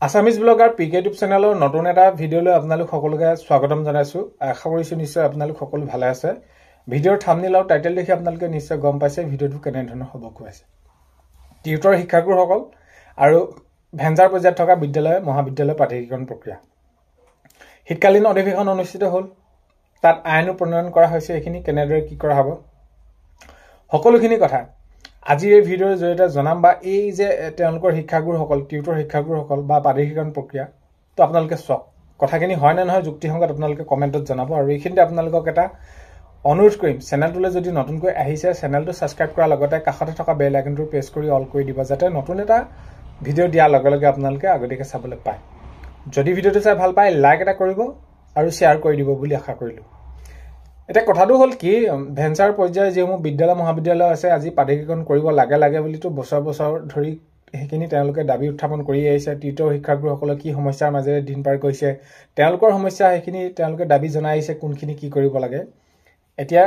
Assamese blogger পিকে YouTube চেনেলৰ নতুন এটা ভিডিঅ'লৈ আপোনালোক সকলোকে স্বাগতম জনাইছো। আশা কৰিছো নিশ্চয় আপোনালোক সকলো ভালে আছে। ভিডিঅ'ৰ থাম্বনেইল আৰু টাইটেল দেখি আপোনালোকে নিশ্চয় গম পাইছে ভিডিঅ'টো কেনে ধৰণৰ হ'ব গৈ আছে। টিউটৰ শিক্ষাগুৰুসকল আৰু ভেঞ্চাৰ পৰ্যায়ত থকা বিদ্যালয় মহাবিদ্যালয় প্ৰাধিকৰণ প্ৰক্ৰিয়া শীতকালীন অধিৱেশন অনুষ্ঠিত হ'ল। তাত আইনো প্ৰণয়ন কৰা হৈছে। এইখিনি কেনেদৰে কি কৰা হ'ব সকলোখিনি কথা আজিৰ এই ভিডিঅ'ৰ জৰিয়তে জনাম। বা এই যে তেওঁলোকৰ শিক্ষাগুৰুসকল টিউটৰ শিক্ষাগুৰুসকল বা প্ৰাধিকৰণ প্ৰক্ৰিয়া তো আপোনালোকে চাওক কথাখিনি হয় নে নহয় যুক্তিসংগত আপোনালোকে কমেণ্টত জনাব। আৰু এইখিনিতে আপোনালোকক এটা অনুৰোধ কৰিম, চেনেলটোলৈ যদি নতুনকৈ আহিছে চেনেলটো ছাবস্ক্ৰাইব কৰাৰ লগতে কাষতে থকা বেল আইকনটো প্ৰেছ কৰি অল কৰি দিব, যাতে নতুন এটা ভিডিঅ' দিয়াৰ লগে লগে আপোনালোকে আগতীয়াকৈ চাবলৈ পায়। যদি ভিডিঅ'টো চাই ভাল পায় লাইক এটা কৰিব আৰু শ্বেয়াৰ কৰি দিব বুলি আশা কৰিলোঁ। এতিয়া কথাটো হ'ল কি, ভেঞ্চাৰ পৰ্যায়ৰ যিসমূহ বিদ্যালয় মহাবিদ্যালয় আছে আজি প্ৰাধিকৰণ কৰিব লাগে বুলিতো বছৰ বছৰ ধৰি সেইখিনি তেওঁলোকে দাবী উত্থাপন কৰি আহিছে। টিউটৰ শিক্ষাগুৰুসকলে কি সমস্যাৰ মাজেৰে দিন পাৰ কৰিছে, তেওঁলোকৰ সমস্যা সেইখিনি তেওঁলোকে দাবী জনাই আহিছে কোনখিনি কি কৰিব লাগে। এতিয়া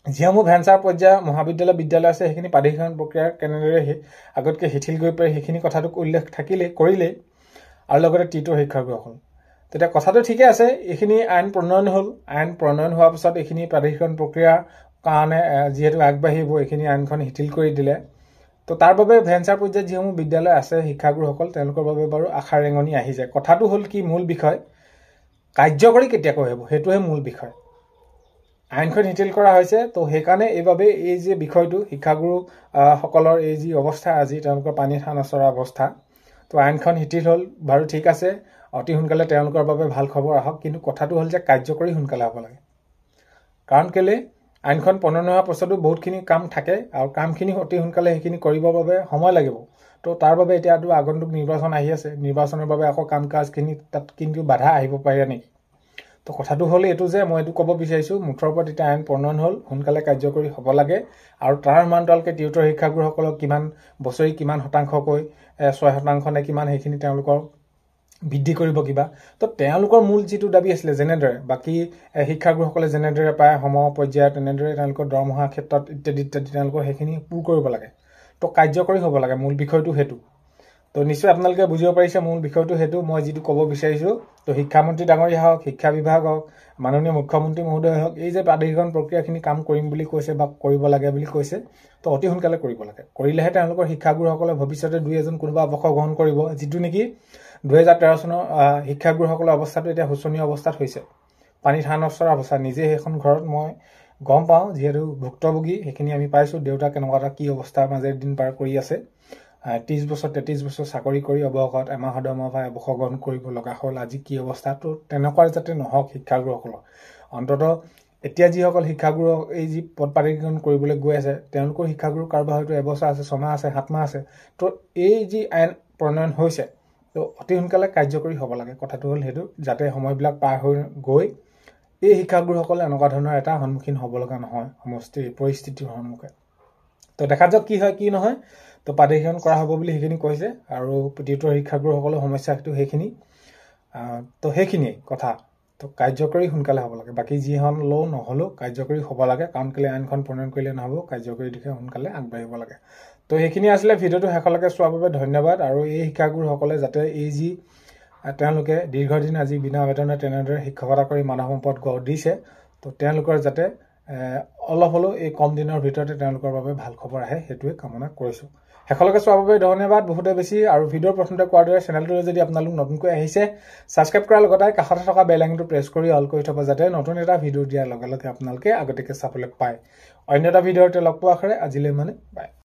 যিসমূহ ভেঞ্চাৰ পৰ্যায়ৰ মহাবিদ্যালয় বিদ্যালয় আছে সেইখিনি প্ৰাধিকৰণ প্ৰক্ৰিয়াৰ কেনেদৰে আগতকৈ শিথিল কৰি পাৰি সেইখিনি কথাটোক উল্লেখ কৰিলেই আৰু লগতে টিউটৰ শিক্ষাগুৰুসকল তেতিয়া কথাটো ঠিকে আছে। এইখিনি আইন প্ৰণয়ন হ'ল। আইন প্ৰণয়ন হোৱাৰ পিছত এইখিনি প্ৰাধিকৰণ প্ৰক্ৰিয়াৰ কাৰণে যিহেতু আগবাঢ়িব, এইখিনি আইনখন শিথিল কৰি দিলে তো তাৰ বাবে ভেঞ্চাৰ পৰ্যায়ত যিসমূহ বিদ্যালয় আছে শিক্ষাগুৰুসকল তেওঁলোকৰ বাবে বাৰু আশাৰ ৰেঙনি আহি যায়। কথাটো হ'ল কি, মূল বিষয় কাৰ্যকৰী কেতিয়াকৈ হ'ব সেইটোহে মূল বিষয়। আইনখন শিথিল কৰা হৈছে তো সেইকাৰণে এইবাবে এই যে বিষয়টো শিক্ষাগুৰু সকলৰ এই যি অৱস্থা আজি তেওঁলোকৰ পানীত হাঁহ নচৰা অৱস্থা, তো আইনখন শিথিল হ'ল বাৰু ঠিক আছে, অতি সোনকালে তেওঁলোকৰ বাবে ভাল খবৰ আহক। কিন্তু কথাটো হ'ল যে কাৰ্যকৰী সোনকালে হ'ব লাগে। কাৰণ কেলে আইনখন প্ৰণয়ন হোৱাৰ পাছতো বহুতখিনি কাম থাকে আৰু কামখিনি অতি সোনকালে সেইখিনি কৰিবৰ বাবে সময় লাগিব। তো তাৰ বাবে এতিয়াতো আগন্তুক নিৰ্বাচন আহি আছে, নিৰ্বাচনৰ বাবে আকৌ কাম কাজখিনি তাত কিন্তু বাধা আহিব পাৰে নেকি। তো কথাটো হ'ল এইটো যে মই এইটো ক'ব বিচাৰিছোঁ, মুঠৰ ওপৰত এতিয়া আইন প্ৰণয়ন হ'ল, সোনকালে কাৰ্যকৰী হ'ব লাগে। আৰু তাৰ সমান্তৰালকৈ টিউটৰ শিক্ষাগুৰুসকলক কিমান বছৰি কিমান শতাংশকৈ 6% নে কিমান সেইখিনি তেওঁলোকৰ বৃদ্ধি কৰিব কিবা। তো তেওঁলোকৰ মূল যিটো দাবী আছিলে যেনেদৰে বাকী শিক্ষাগুৰুসকলে যেনেদৰে পায় সম পৰ্যায়ত তেনেদৰে তেওঁলোকৰ দৰমহা ক্ষেত্ৰত ইত্যাদি ইত্যাদি তেওঁলোকৰ সেইখিনি পূৰ কৰিব লাগে। তো কাৰ্যকৰী হ'ব লাগে, মূল বিষয়টো সেইটো। তো নিশ্চয় আপোনালোকে বুজিব পাৰিছে মূল বিষয়টো সেইটো মই যিটো ক'ব বিচাৰিছোঁ। তো শিক্ষামন্ত্ৰী ডাঙৰীয়া হওক, শিক্ষা বিভাগ হওক, মাননীয় মুখ্যমন্ত্ৰী মহোদয় হওক, এই যে প্ৰাধিকৰণ প্ৰক্ৰিয়াখিনি কাম কৰিম বুলি কৈছে বা কৰিব লাগে বুলি কৈছে, তো অতি সোনকালে কৰিব লাগে। কৰিলেহে তেওঁলোকৰ শিক্ষাগুৰুসকলে ভৱিষ্যতে দুই এজন কোনোবা অংশগ্ৰহণ কৰিব, যিটো নেকি 2013 চনৰ শিক্ষাগুৰুসকলৰ অৱস্থাটো এতিয়া শোচনীয় অৱস্থাত হৈছে। পানীত হাঁহ নচৰা অৱস্থা, নিজে সেইখন ঘৰত মই গম পাওঁ যিহেতু ভুক্তভোগী, সেইখিনি আমি পাইছোঁ। দেউতা কেনেকুৱা এটা কি অৱস্থাৰ মাজেৰে দিন পাৰ কৰি আছে, 30 বছৰ 33 বছৰ চাকৰি কৰি অৱসৰত এমাহৰ দৰমহা পাই অৱসৰগ্ৰহণ কৰিব লগা হ'ল। আজি কি অৱস্থা, তো তেনেকুৱা যাতে নহওক শিক্ষাগুৰুসকলৰ। অন্ততঃ এতিয়া যিসকল শিক্ষাগুৰু এই যি পদ প্ৰাধিকৰণ কৰিবলৈ গৈ আছে তেওঁলোকৰ শিক্ষাগুৰু কাৰোবাৰ হয়তো এবছৰ আছে, 6 মাহ আছে, 7 মাহ আছে। তো এই যি আইন প্ৰণয়ন হৈছে তো অতি সোনকালে কাৰ্যকৰী হ'ব লাগে। কথাটো হ'ল সেইটো, যাতে সময়বিলাক পাৰ হৈ গৈ এই শিক্ষাগুৰুসকলে এনেকুৱা ধৰণৰ এটা সন্মুখীন হ'ব লগা নহয় পৰিস্থিতিৰ সন্মুখীন। তো দেখা যাওক কি হয় কি নহয়। তো প্ৰাধিকৰণ কৰা হ'ব বুলি সেইখিনি কৈছে আৰু টিউটৰ শিক্ষাগুৰুসকলৰ সমস্যাটো সেইখিনি। তো সেইখিনিয়ে কথা। তো কাৰ্যকৰী সোনকালে হ'ব লাগে। বাকী যিখন নহ'লেও কাৰ্যকৰী হ'ব লাগে, কাৰণ কেলৈ আইনখন প্ৰণয়ন কৰিলে নহ'ব, কাৰ্যকৰী দিশে সোনকালে আগবাঢ়িব লাগে। তো সেইখিনি আছিলে ভিডিঅ'টো শেষলৈকে চোৱাৰ বাবে ধন্যবাদ। আৰু এই শিক্ষাগুৰুসকলে যাতে এই যি তেওঁলোকে দীৰ্ঘদিন আজি বিনা বেতনে তেনেদৰে শিক্ষকতা কৰি মানৱ সম্পদ গঢ় দিছে, তো তেওঁলোকৰ যাতে অলপ হ'লেও এই কম দিনৰ ভিতৰতে তেওঁলোকৰ বাবে ভাল খবৰ আহে সেইটোৱে কামনা কৰিছোঁ। শেষলৈকে চোৱাৰ বাবে ধন্যবাদ বহুতে বেছি। আৰু ভিডিঅ'ৰ প্ৰথমতে কোৱাৰ দৰে চেনেলটোলৈ যদি আপোনালোক নতুনকৈ আহিছে ছাবস্ক্ৰাইব কৰাৰ লগতে কাষতে থকা বেল আইকনটো প্ৰেছ কৰি অল কৰি থ'ব, যাতে নতুন এটা ভিডিঅ' দিয়াৰ লগে লগে আপোনালোকে আগতীয়াকৈ চাবলৈ পায়। অন্য এটা ভিডিঅ'তে লগ পোৱাৰ আশাৰে আজিলৈ বাই।